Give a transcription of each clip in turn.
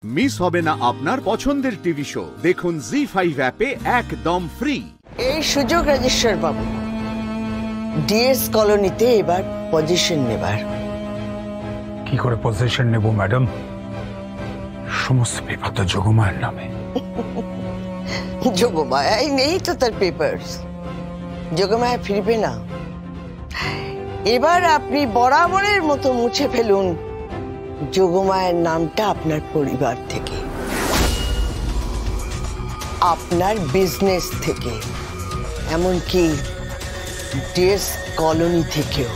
Miss হবে না আপনার পছন্দের টিভি শো। দেখুন জি5 অ্যাপে একদম ফ্রি। এই সুযোগ রাজেশ্বর বাবু, ডিএস কলোনিতে এবার পজিশন নেবার। কি করে পজিশন নেব ম্যাডাম? সমস্ত পেপার তো যোগমায়ের নামে। যোগমায়াই নেই তো তার পেপারস। যোগমায়া ফিরবে না। এবার আপনি বরাবরের মতো মুছে ফেলুন যোগমায়ের নামটা আপনার পরিবার থেকে, আপনার বিজনেস থেকে, এমনকি ডিএস কলোনি থেকেও।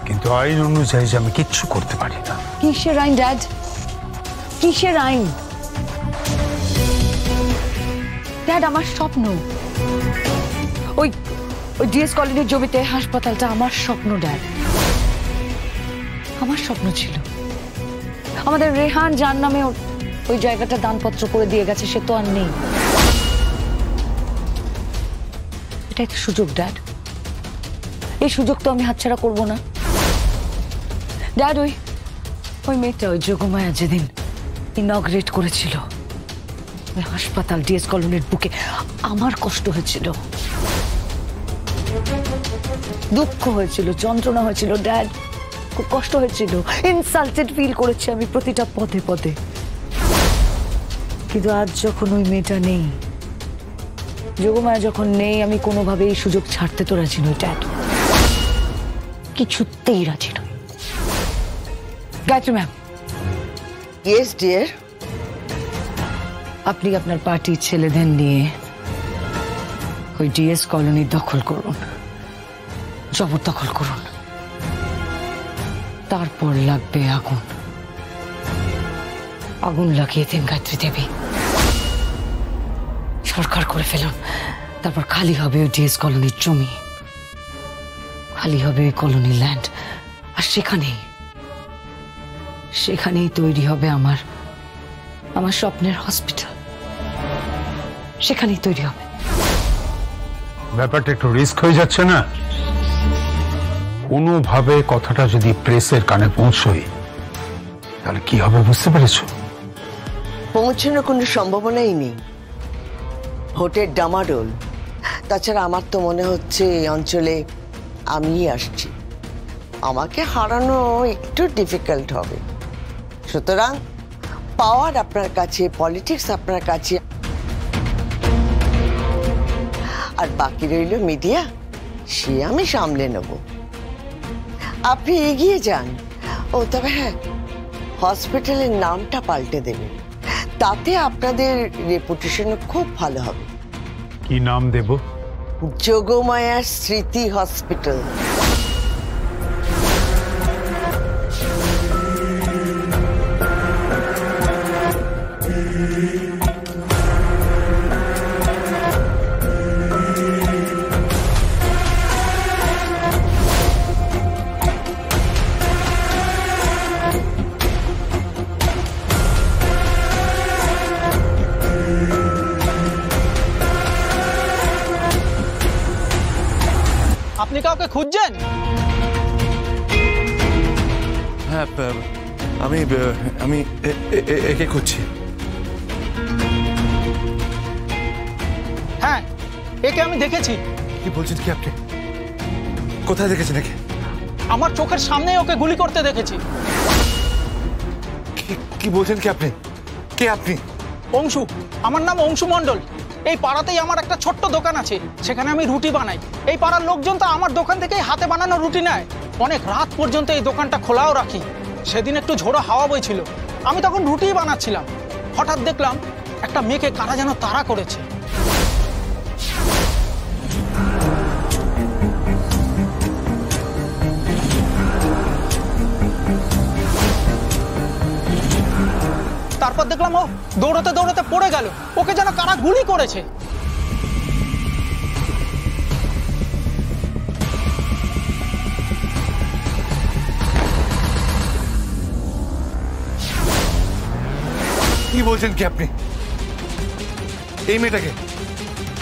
কিন্তু আইন অনুযায়ী আমি কিচ্ছু করতে পারি না। কিসের আইন ড্যাড? কিসের আইন? ড্যাড, আমার স্বপ্ন ওই ডিএস কলোনির জমিতে হাসপাতালটা আমার স্বপ্ন ড্যাড। আমার স্বপ্ন ছিল আমাদের রেহান যার নামে ওই জায়গাটা দানপত্র করে দিয়ে গেছে, সে তো আর নেই। এটাই তো সুযোগ ড্যাড, এই সুযোগ তো আমি হাতছাড়া করবো না ড্যাড। ওই মেয়েটা, ওই যোগমায়া যেদিন ইনগ্রেট করেছিল ওই হাসপাতাল ডিএস কলোনির বুকে, আমার কষ্ট হয়েছিল, দুঃখ হয়েছিল, যন্ত্রণা হয়েছিল ড্যাড, খুব কষ্ট হয়েছিল, ইনসাল্টেড ফিল করেছি আমি প্রতিটা পদে পদে। কিন্তু আজ যখন ওই মেয়েটা নেই, যোগমায়া যখন নেই, আমি কোনোভাবে এই সুযোগ ছাড়তে তো রাজি নই ড্যাড, কিছুতেই রাজি নই। গায়ত্রী ম্যাম। Yes dear. আপনি আপনার পার্টির ছেলেদের নিয়ে ওই ডিএস কলোনি দখল করুন, জবরদখল করুন। তারপর লাগবে আগুন, আগুন লাগিয়ে দিন গায়ত্রী দেবী, সরকার করে ফেলুন। তারপর খালি হবে ওই ডিএস কলোনির জমি, খালি হবে ওই কলোনি ল্যান্ড, আর সেখানেই তৈরি হবে আমার স্বপ্নের হসপিটাল, সেখানেই তৈরি হবে। ব্যাপারটা একটু রিস্ক হয়ে যাচ্ছে না? কোনোভাবে কথাটা যদি প্রেসের কানে পৌঁছয় তাহলে কি হবে বুঝতে পেরেছো? পৌঁছানোর কোনো সম্ভাবনাই নেই, ভোটের ডামাডোল। তাছাড়া আমার তো মনে হচ্ছে এই অঞ্চলে আমিই আসছি, আমাকে হারানো একটু ডিফিকাল্ট হবে। সুতরাং পাওয়ার আপনার কাছে, পলিটিক্স আপনার কাছে, আর বাকি রইল মিডিয়া, সে আমি সামলে নেব। আপনি এগিয়ে যান। ও তবে হ্যাঁ, হসপিটালের নামটা পাল্টে দেবেন, তাতে আপনাদের রেপুটেশন খুব ভালো হবে। কি নাম দেব? যোগমায়া স্মৃতি হসপিটাল। আপনি কাউকে খুঁজছেন? হ্যাঁ, আমি একে খুঁজছি। হ্যাঁ, একে আমি দেখেছি। কি বলছেন কি আপনি? কোথায় দেখেছেন একে? আমার চোখের সামনেই ওকে গুলি করতে দেখেছি। কি বলছেন কি আপনি? কে আপনি? অংশু, আমার নাম অংশু মণ্ডল। এই পাড়াতেই আমার একটা ছোট্ট দোকান আছে, সেখানে আমি রুটি বানাই। এই পাড়ার লোকজন তো আমার দোকান থেকেই হাতে বানানো রুটি নেয়, অনেক রাত পর্যন্ত এই দোকানটা খোলাও রাখি। সেদিন একটু ঝোড়ো হাওয়া বইছিল, আমি তখন রুটিই বানাচ্ছিলাম, হঠাৎ দেখলাম একটা মেয়েকে কারা যেন তাড়া করেছে। তারপর দেখলাম ও দৌড়াতে দৌড়াতে পড়ে গেল, ওকে যেন কারা গুলি করেছে। কি বলছেন কি আপনি? এই মেয়েটাকে?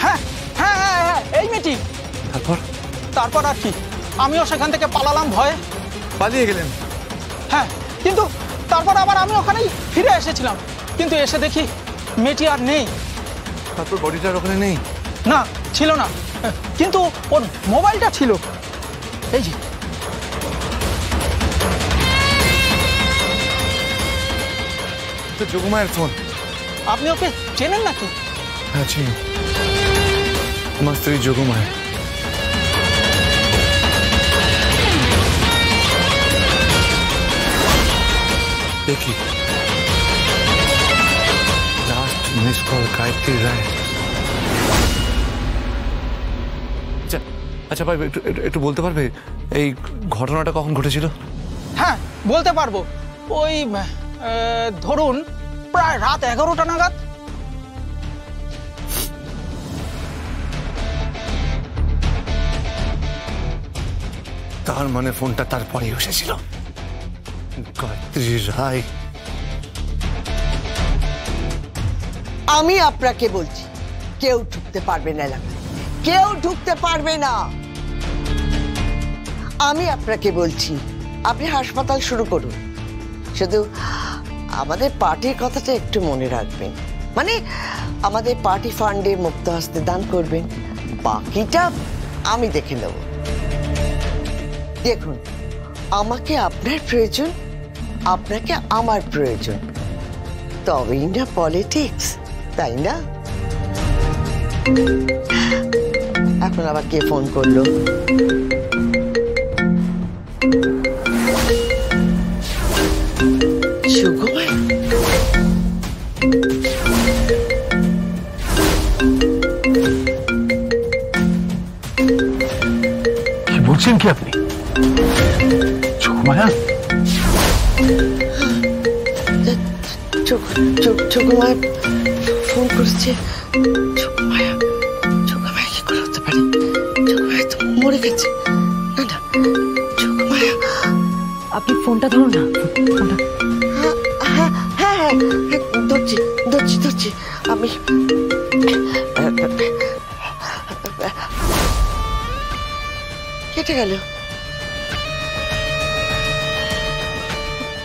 হ্যাঁ হ্যাঁ হ্যাঁ হ্যাঁ, এই মেয়েটি। তারপর আর কি, আমিও সেখান থেকে পালালাম ভয়ে। পালিয়ে গেলেন? হ্যাঁ, কিন্তু তারপর আবার আমি ওখানেই ফিরে এসেছিলাম, কিন্তু এসে দেখি মেয়েটি আর নেই। তারপর বডিটার ওখানে নেই? না, ছিল না, কিন্তু ওর মোবাইলটা ছিল। এই যে তো যোগমায়ের ফোন। আপনি ওকে চেনেন নাকি? হ্যাঁ চিনি, আমার স্ত্রী যোগমায়া। দেখি লাস্ট মিস কল গায়ত্রী রায়। আচ্ছা আচ্ছা ভাই, একটু বলতে পারবে এই ঘটনাটা কখন ঘটেছিল? হ্যাঁ বলতে পারবো, ওই ধরুন প্রায় রাত 11টা নাগাদ। তার মানে ফোনটা তারপরেই এসেছিল। গায়ত্রী রায়। আমি আপনাকে বলছি, কেউ ঢুকতে পারবে না এলাকায়, কেউ ঢুকতে পারবে না। আমি আপনাকে বলছি, আপনি হাসপাতাল শুরু করুন, শুধু আমাদের পার্টির কথাটা একটু মনে রাখবেন। মানে আমাদের পার্টি ফান্ডে মুক্ত হস্তে দান করবেন, বাকিটা আমি দেখে নেব। দেখুন, আমাকে আপনার প্রয়োজন, আপনাকে আমার প্রয়োজন, তবেই না পলিটিক্স, তাই না? এখন আবার কে ফোন করলো? যোগমায়া? কি বলছেন কি আপনি? যোগমায়া? যোগমায়া ফোন করছে। যোগমায়া, যোগমায়া কি করে হতে পারে? যোগমায়া তো মরে গেছে। না না, যোগমায়া। আপনি ফোনটা ধরুন না, ফোনটা। হ্যাঁ হ্যাঁ হ্যাঁ, ধরছি ধরছি ধরছি আমি। কেটে গেল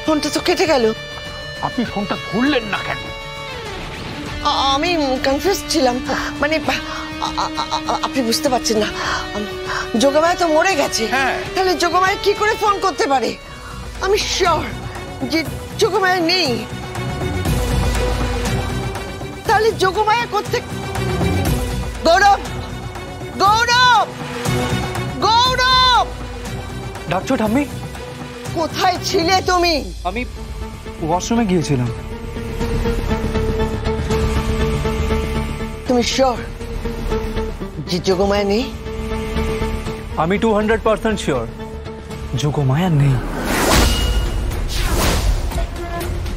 ফোনটা, তো কেটে গেল। আপনি ফোনটা ধরলেন না কেন? আমি কনফিউজ ছিলাম, মানে আপনি বুঝতে পারছেন না, যোগমায়া তো মরে গেছে। তাহলে যোগমায়া কি করে ফোন করতে পারে? আমি শিওর যে যোগমায়া নেই। তাহলে যোগমায়া করতে। গৌরব, গৌরব, গৌরব! ডাকছো ঠাম্মি? কোথায় ছিলে তুমি? আমি ওয়াশরুমে গিয়েছিলাম। তুমি শিওর যে যোগমায়া নেই? আমি 200% শিওর যোগমায়া নেই।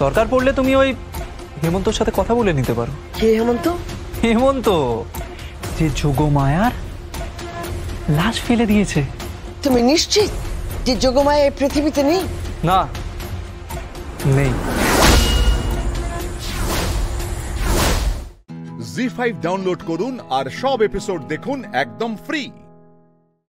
দরকার পড়লে তুমি ওই হেমন্তর সাথে কথা বলে নিতে পারো। কে হেমন্ত? হেমন্ত, যে যোগমায়ার লাশ ফেলে দিয়েছে। তুমি নিশ্চিত যে যোগমায়া এই পৃথিবীতে নেই? না, নেই। জি5 ডাউনলোড করুন আর সব এপিসোড দেখুন একদম ফ্রি।